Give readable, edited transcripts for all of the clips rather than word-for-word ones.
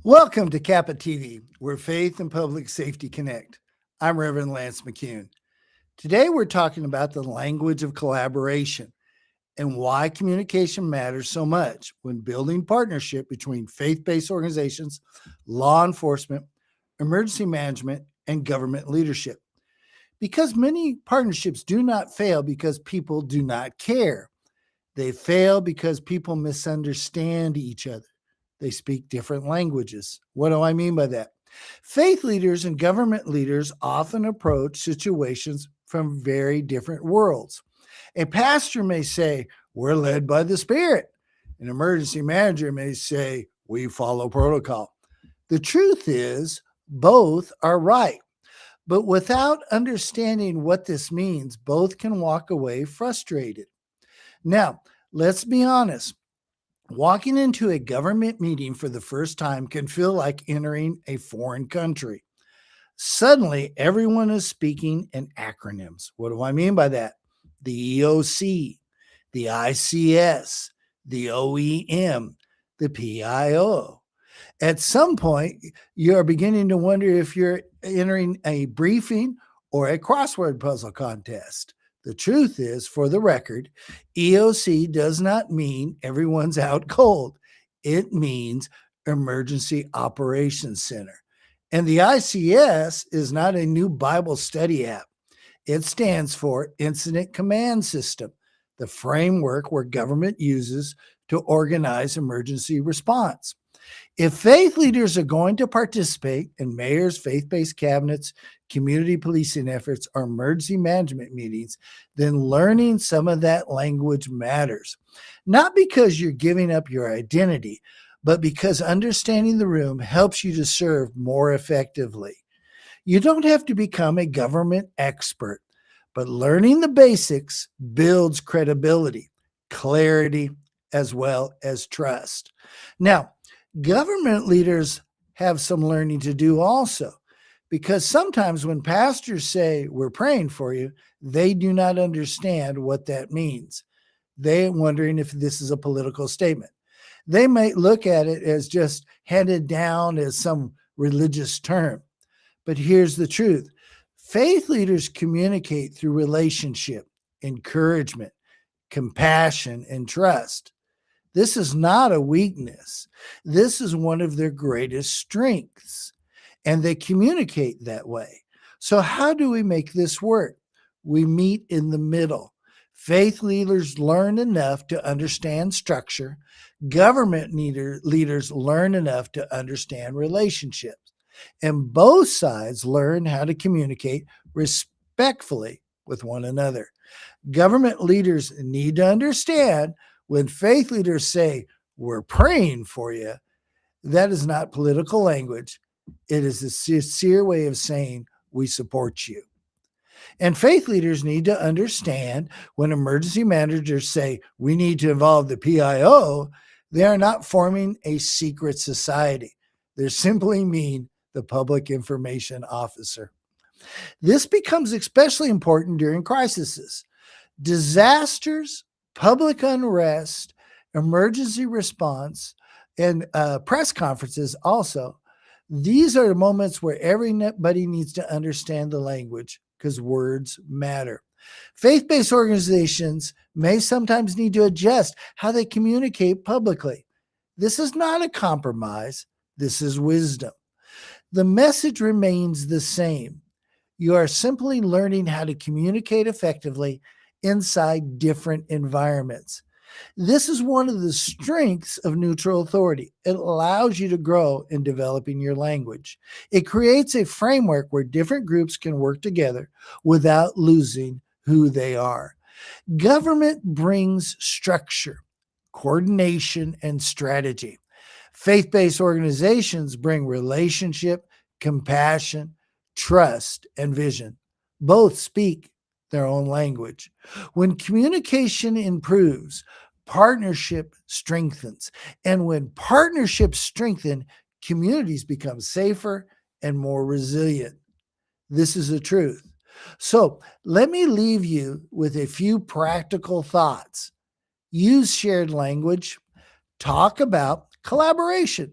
Welcome to Kappa TV, where faith and public safety connect. I'm Reverend Lance McCune. Today we're talking about the language of collaboration and why communication matters so much when building partnership between faith-based organizations, law enforcement, emergency management, and government leadership. Because many partnerships do not fail because people do not care. They fail because people misunderstand each other. They speak different languages. What do I mean by that? Faith leaders and government leaders often approach situations from very different worlds. A pastor may say, "We're led by the Spirit." An emergency manager may say, "We follow protocol." The truth is, both are right. But without understanding what this means, both can walk away frustrated. Now, let's be honest. Walking into a government meeting for the first time can feel like entering a foreign country. Suddenly, everyone is speaking in acronyms. What do I mean by that? The EOC, the ICS, the OEM, the PIO. At some point, you are beginning to wonder if you're entering a briefing or a crossword puzzle contest. The truth is, for the record, EOC does not mean everyone's out cold. It means Emergency Operations Center. And the ICS is not a new Bible study app. It stands for Incident Command System, the framework where government uses to organize emergency response. If faith leaders are going to participate in mayors, faith-based cabinets, community policing efforts, or emergency management meetings, then learning some of that language matters. Not because you're giving up your identity, but because understanding the room helps you to serve more effectively. You don't have to become a government expert, but learning the basics builds credibility, clarity, as well as trust. Now, government leaders have some learning to do also, because sometimes when pastors say, "We're praying for you," they do not understand what that means. They're wondering if this is a political statement. They might look at it as just handed down as some religious term. But here's the truth. Faith leaders communicate through relationship, encouragement, compassion, and trust. This is not a weakness. This is one of their greatest strengths, and they communicate that way. So, how do we make this work? We meet in the middle. Faith leaders learn enough to understand structure. Government leaders learn enough to understand relationships. And both sides learn how to communicate respectfully with one another. Government leaders need to understand when faith leaders say, "We're praying for you," that is not political language. It is a sincere way of saying, "We support you." And faith leaders need to understand when emergency managers say, "We need to involve the PIO," they are not forming a secret society. They simply mean the public information officer. This becomes especially important during crises. Disasters, public unrest, emergency response, and press conferences also. These are the moments where everybody needs to understand the language because words matter. Faith-based organizations may sometimes need to adjust how they communicate publicly. This is not a compromise. This is wisdom. The message remains the same. You are simply learning how to communicate effectively inside different environments. This is one of the strengths of neutral authority. It allows you to grow in developing your language. It creates a framework where different groups can work together without losing who they are. Government brings structure, coordination, and strategy. Faith-based organizations bring relationship, compassion, trust, and vision. Both speak their own language. When communication improves, partnership strengthens. And when partnerships strengthen, communities become safer and more resilient. This is the truth. So let me leave you with a few practical thoughts. Use shared language. Talk about collaboration,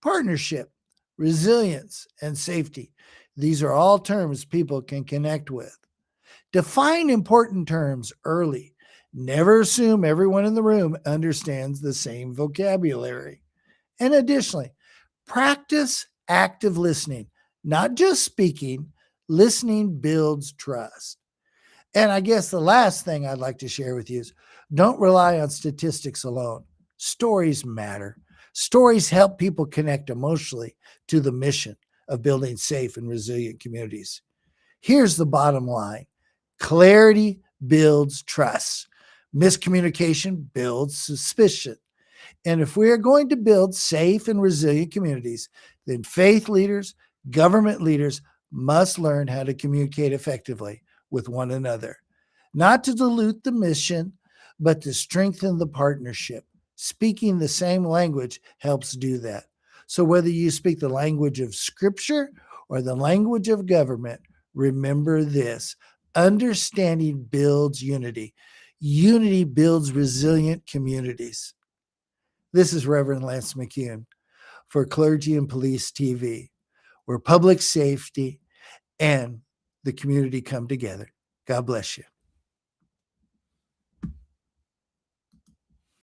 partnership, resilience, and safety. These are all terms people can connect with. Define important terms early. Never assume everyone in the room understands the same vocabulary. And additionally, practice active listening, not just speaking. Listening builds trust. And I guess the last thing I'd like to share with you is don't rely on statistics alone. Stories matter. Stories help people connect emotionally to the mission of building safe and resilient communities. Here's the bottom line: clarity builds trust, miscommunication builds suspicion. And if we are going to build safe and resilient communities, then faith leaders, government leaders must learn how to communicate effectively with one another, not to dilute the mission, but to strengthen the partnership. Speaking the same language helps do that. So, whether you speak the language of scripture or the language of government, remember this: understanding builds unity. Unity builds resilient communities. This is Reverend Lance McCune for Clergy and Police TV, where public safety and the community come together. God bless you.